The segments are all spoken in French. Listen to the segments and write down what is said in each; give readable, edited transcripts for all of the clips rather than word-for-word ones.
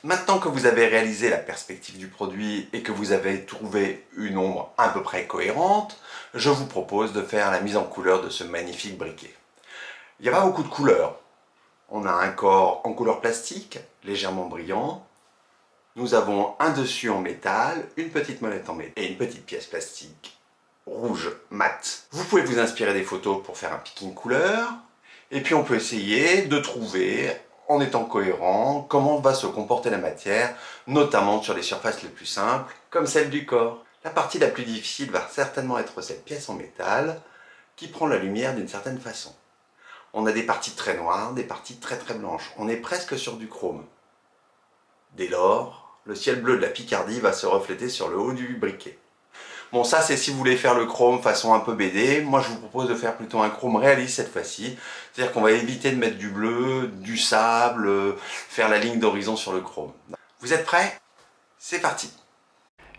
Maintenant que vous avez réalisé la perspective du produit et que vous avez trouvé une ombre à peu près cohérente, je vous propose de faire la mise en couleur de ce magnifique briquet. Il n'y a pas beaucoup de couleurs. On a un corps en couleur plastique, légèrement brillant. Nous avons un dessus en métal, une petite molette en métal et une petite pièce plastique rouge mat. Vous pouvez vous inspirer des photos pour faire un picking couleur. Et puis on peut essayer de trouver, en étant cohérent, comment va se comporter la matière, notamment sur les surfaces les plus simples, comme celle du corps. La partie la plus difficile va certainement être cette pièce en métal qui prend la lumière d'une certaine façon. On a des parties très noires, des parties très blanches. On est presque sur du chrome. Dès lors, le ciel bleu de la Picardie va se refléter sur le haut du briquet. Bon, ça c'est si vous voulez faire le chrome façon un peu BD. Moi je vous propose de faire plutôt un chrome réaliste cette fois-ci. C'est-à-dire qu'on va éviter de mettre du bleu, du sable, faire la ligne d'horizon sur le chrome. Vous êtes prêts? C'est parti!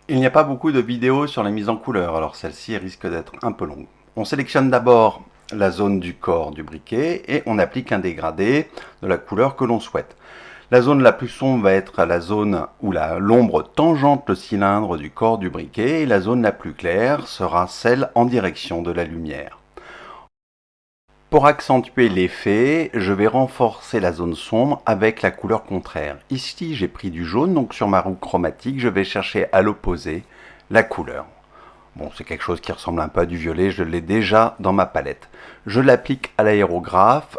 Il n'y a pas beaucoup de vidéos sur la mise en couleur, alors celle-ci risque d'être un peu longue. On sélectionne d'abord la zone du corps du briquet et on applique un dégradé de la couleur que l'on souhaite. La zone la plus sombre va être la zone où l'ombre tangente le cylindre du corps du briquet et la zone la plus claire sera celle en direction de la lumière. Pour accentuer l'effet, je vais renforcer la zone sombre avec la couleur contraire. Ici, j'ai pris du jaune, donc sur ma roue chromatique, je vais chercher à l'opposé la couleur. Bon, c'est quelque chose qui ressemble un peu à du violet, je l'ai déjà dans ma palette. Je l'applique à l'aérographe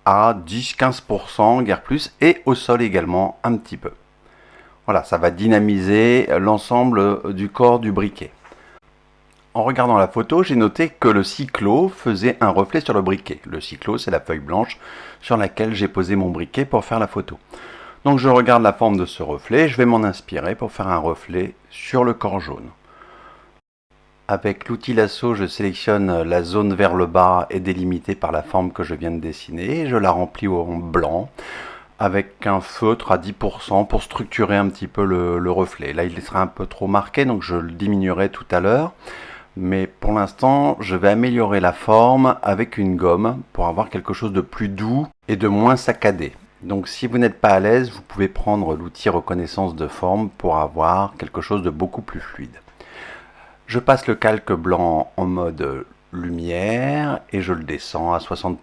à 10-15%, guère plus, et au sol également un petit peu. Voilà, ça va dynamiser l'ensemble du corps du briquet. En regardant la photo, j'ai noté que le cyclo faisait un reflet sur le briquet. Le cyclo, c'est la feuille blanche sur laquelle j'ai posé mon briquet pour faire la photo. Donc je regarde la forme de ce reflet, je vais m'en inspirer pour faire un reflet sur le corps jaune. Avec l'outil lasso, je sélectionne la zone vers le bas et délimitée par la forme que je viens de dessiner. Je la remplis en blanc avec un feutre à 10% pour structurer un petit peu le reflet. Là, il sera un peu trop marqué, donc je le diminuerai tout à l'heure. Mais pour l'instant, je vais améliorer la forme avec une gomme pour avoir quelque chose de plus doux et de moins saccadé. Donc si vous n'êtes pas à l'aise, vous pouvez prendre l'outil reconnaissance de forme pour avoir quelque chose de beaucoup plus fluide. Je passe le calque blanc en mode lumière et je le descends à 60%.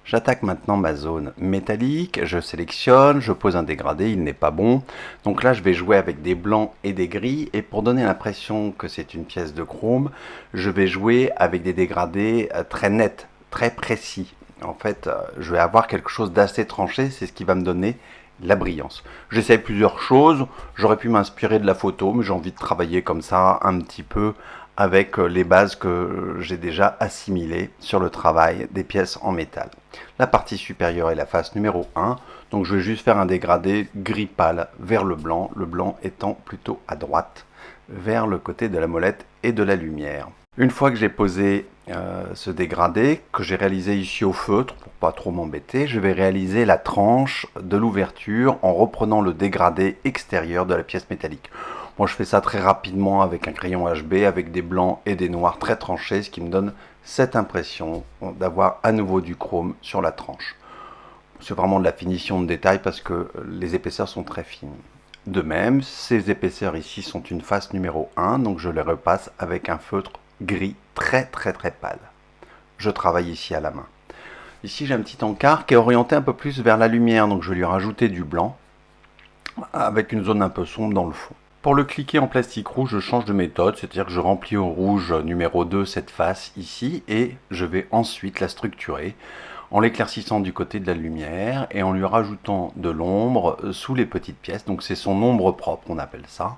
J'attaque maintenant ma zone métallique, je sélectionne, je pose un dégradé, il n'est pas bon. Donc là, je vais jouer avec des blancs et des gris. Et pour donner l'impression que c'est une pièce de chrome, je vais jouer avec des dégradés très nets, très précis. En fait, je vais avoir quelque chose d'assez tranché, c'est ce qui va me donner la brillance. J'essaie plusieurs choses, j'aurais pu m'inspirer de la photo, mais j'ai envie de travailler comme ça un petit peu avec les bases que j'ai déjà assimilées sur le travail des pièces en métal. La partie supérieure est la face numéro 1, donc je vais juste faire un dégradé gris pâle vers le blanc étant plutôt à droite, vers le côté de la molette et de la lumière. Une fois que j'ai posé ce dégradé, que j'ai réalisé ici au feutre, pour pas trop m'embêter, je vais réaliser la tranche de l'ouverture en reprenant le dégradé extérieur de la pièce métallique. Moi je fais ça très rapidement avec un crayon HB, avec des blancs et des noirs très tranchés, ce qui me donne cette impression d'avoir à nouveau du chrome sur la tranche. C'est vraiment de la finition de détail parce que les épaisseurs sont très fines. De même, ces épaisseurs ici sont une face numéro 1, donc je les repasse avec un feutre gris très pâle. Je travaille ici à la main. Ici j'ai un petit encart qui est orienté un peu plus vers la lumière, donc je vais lui rajouter du blanc avec une zone un peu sombre dans le fond. Pour le cliquer en plastique rouge, je change de méthode, c'est-à-dire que je remplis au rouge numéro 2 cette face ici et je vais ensuite la structurer en l'éclaircissant du côté de la lumière et en lui rajoutant de l'ombre sous les petites pièces. Donc c'est son ombre propre, on appelle ça,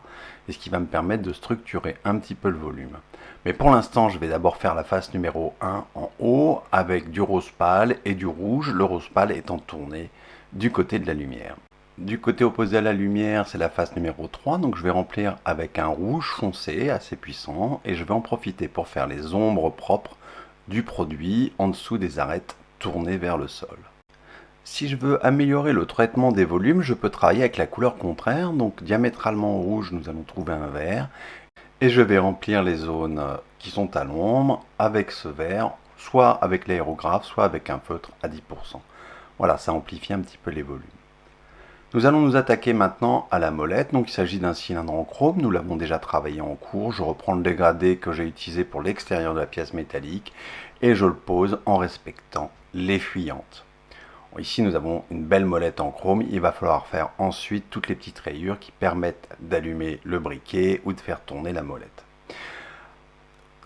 et ce qui va me permettre de structurer un petit peu le volume. Mais pour l'instant, je vais d'abord faire la face numéro 1 en haut avec du rose pâle et du rouge, le rose pâle étant tourné du côté de la lumière. Du côté opposé à la lumière, c'est la face numéro 3, donc je vais remplir avec un rouge foncé assez puissant et je vais en profiter pour faire les ombres propres du produit en dessous des arêtes tournées vers le sol. Si je veux améliorer le traitement des volumes, je peux travailler avec la couleur contraire, donc diamétralement au rouge, nous allons trouver un vert et je vais remplir les zones qui sont à l'ombre avec ce vert, soit avec l'aérographe, soit avec un feutre à 10%. Voilà, ça amplifie un petit peu les volumes. Nous allons nous attaquer maintenant à la molette. Donc il s'agit d'un cylindre en chrome, nous l'avons déjà travaillé en cours. Je reprends le dégradé que j'ai utilisé pour l'extérieur de la pièce métallique et je le pose en respectant les fuyantes. Ici nous avons une belle molette en chrome, il va falloir faire ensuite toutes les petites rayures qui permettent d'allumer le briquet ou de faire tourner la molette.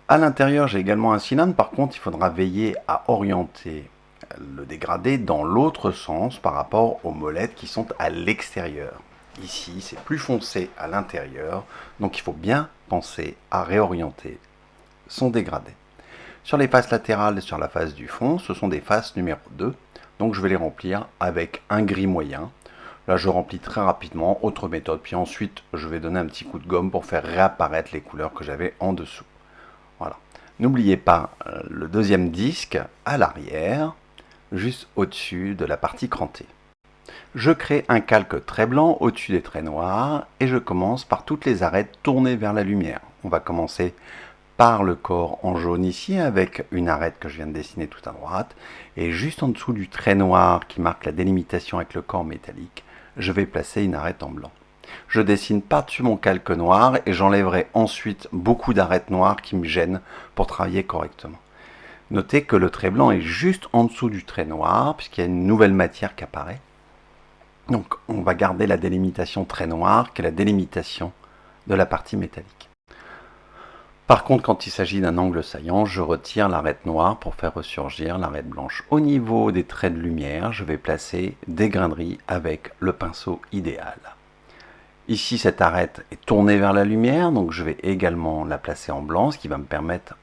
À l'intérieur j'ai également un cylindre, par contre il faudra veiller à orienter le dégradé dans l'autre sens par rapport aux molettes qui sont à l'extérieur. Ici c'est plus foncé à l'intérieur, donc il faut bien penser à réorienter son dégradé. Sur les faces latérales et sur la face du fond, ce sont des faces numéro 2, donc je vais les remplir avec un gris moyen. Là je remplis très rapidement, autre méthode, puis ensuite je vais donner un petit coup de gomme pour faire réapparaître les couleurs que j'avais en dessous. Voilà. N'oubliez pas le deuxième disque à l'arrière, juste au-dessus de la partie crantée. Je crée un calque très blanc au-dessus des traits noirs et je commence par toutes les arêtes tournées vers la lumière. On va commencer par le corps en jaune ici avec une arête que je viens de dessiner tout à droite et juste en dessous du trait noir qui marque la délimitation avec le corps métallique, je vais placer une arête en blanc. Je dessine par-dessus mon calque noir et j'enlèverai ensuite beaucoup d'arêtes noires qui me gênent pour travailler correctement. Notez que le trait blanc est juste en dessous du trait noir, puisqu'il y a une nouvelle matière qui apparaît. Donc on va garder la délimitation trait noir, qui est la délimitation de la partie métallique. Par contre, quand il s'agit d'un angle saillant, je retire l'arête noire pour faire ressurgir l'arête blanche. Au niveau des traits de lumière, je vais placer des graineries avec le pinceau idéal. Ici, cette arête est tournée vers la lumière, donc je vais également la placer en blanc, ce qui va me permettre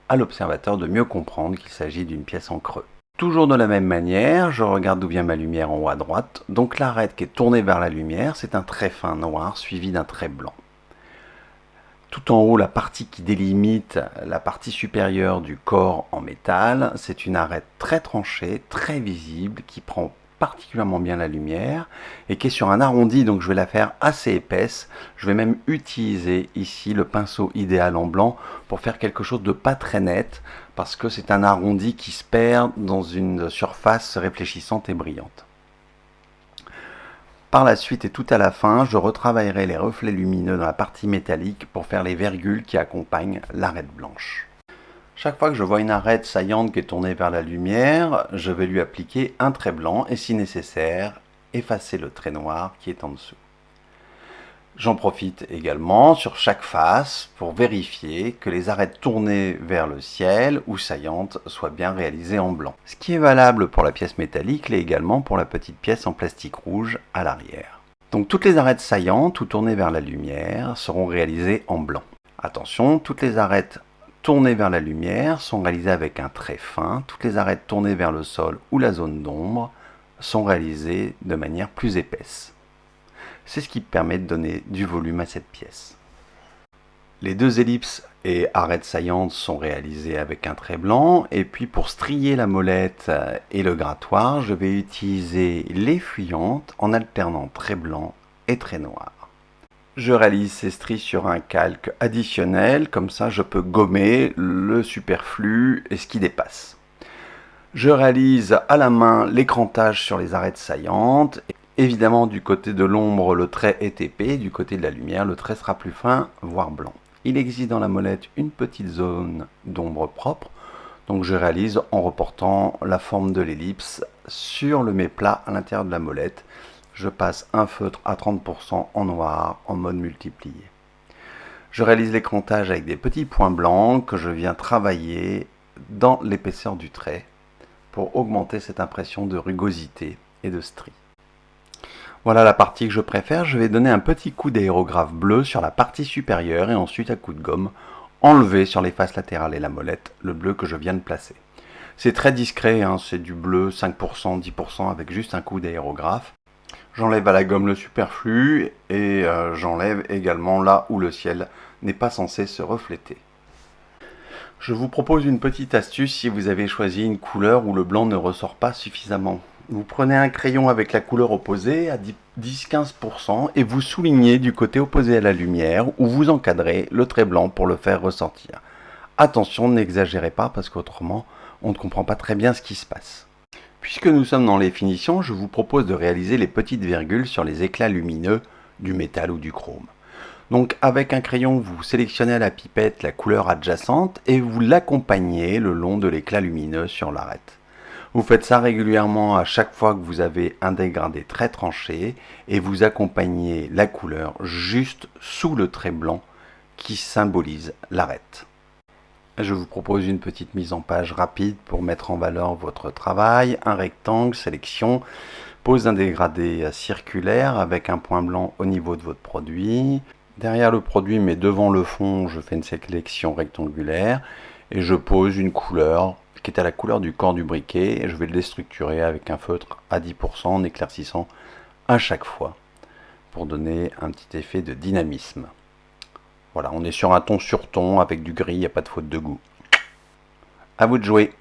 à l'observateur de mieux comprendre qu'il s'agit d'une pièce en creux. Toujours de la même manière, je regarde d'où vient ma lumière en haut à droite. Donc l'arête qui est tournée vers la lumière, c'est un trait fin noir suivi d'un trait blanc. Tout en haut, la partie qui délimite la partie supérieure du corps en métal, c'est une arête très tranchée, très visible, qui prend particulièrement bien la lumière et qui est sur un arrondi, donc je vais la faire assez épaisse. Je vais même utiliser ici le pinceau idéal en blanc pour faire quelque chose de pas très net parce que c'est un arrondi qui se perd dans une surface réfléchissante et brillante. Par la suite et tout à la fin, je retravaillerai les reflets lumineux dans la partie métallique pour faire les virgules qui accompagnent l'arête blanche. Chaque fois que je vois une arête saillante qui est tournée vers la lumière, je vais lui appliquer un trait blanc et si nécessaire, effacer le trait noir qui est en dessous. J'en profite également sur chaque face pour vérifier que les arêtes tournées vers le ciel ou saillantes soient bien réalisées en blanc. Ce qui est valable pour la pièce métallique l'est également pour la petite pièce en plastique rouge à l'arrière. Donc toutes les arêtes saillantes ou tournées vers la lumière seront réalisées en blanc. Attention, toutes les arêtes tournées vers la lumière sont réalisées avec un trait fin. Toutes les arêtes tournées vers le sol ou la zone d'ombre sont réalisées de manière plus épaisse. C'est ce qui permet de donner du volume à cette pièce. Les deux ellipses et arêtes saillantes sont réalisées avec un trait blanc. Et puis pour strier la molette et le grattoir, je vais utiliser les fuyantes en alternant trait blanc et trait noir. Je réalise ces stries sur un calque additionnel, comme ça je peux gommer le superflu et ce qui dépasse. Je réalise à la main l'écrantage sur les arêtes saillantes. Évidemment, du côté de l'ombre, le trait est épais, du côté de la lumière, le trait sera plus fin, voire blanc. Il existe dans la molette une petite zone d'ombre propre, donc je réalise en reportant la forme de l'ellipse sur le méplat à l'intérieur de la molette. Je passe un feutre à 30% en noir en mode multiplié. Je réalise l'écrantage avec des petits points blancs que je viens travailler dans l'épaisseur du trait pour augmenter cette impression de rugosité et de stries. Voilà la partie que je préfère. Je vais donner un petit coup d'aérographe bleu sur la partie supérieure et ensuite à coup de gomme enlever sur les faces latérales et la molette le bleu que je viens de placer. C'est très discret, hein, c'est du bleu 5%, 10% avec juste un coup d'aérographe. J'enlève à la gomme le superflu et j'enlève également là où le ciel n'est pas censé se refléter. Je vous propose une petite astuce si vous avez choisi une couleur où le blanc ne ressort pas suffisamment. Vous prenez un crayon avec la couleur opposée à 10-15% et vous soulignez du côté opposé à la lumière où vous encadrez le trait blanc pour le faire ressortir. Attention, n'exagérez pas parce qu'autrement on ne comprend pas très bien ce qui se passe. Puisque nous sommes dans les finitions, je vous propose de réaliser les petites virgules sur les éclats lumineux du métal ou du chrome. Donc avec un crayon, vous sélectionnez à la pipette la couleur adjacente et vous l'accompagnez le long de l'éclat lumineux sur l'arête. Vous faites ça régulièrement à chaque fois que vous avez un dégradé très tranché et vous accompagnez la couleur juste sous le trait blanc qui symbolise l'arête. Je vous propose une petite mise en page rapide pour mettre en valeur votre travail. Un rectangle, sélection, pose d'un dégradé circulaire avec un point blanc au niveau de votre produit. Derrière le produit, mais devant le fond, je fais une sélection rectangulaire et je pose une couleur qui est à la couleur du corps du briquet et je vais le déstructurer avec un feutre à 10% en éclaircissant à chaque fois pour donner un petit effet de dynamisme. Voilà, on est sur un ton sur ton avec du gris, il n'y a pas de faute de goût. À vous de jouer!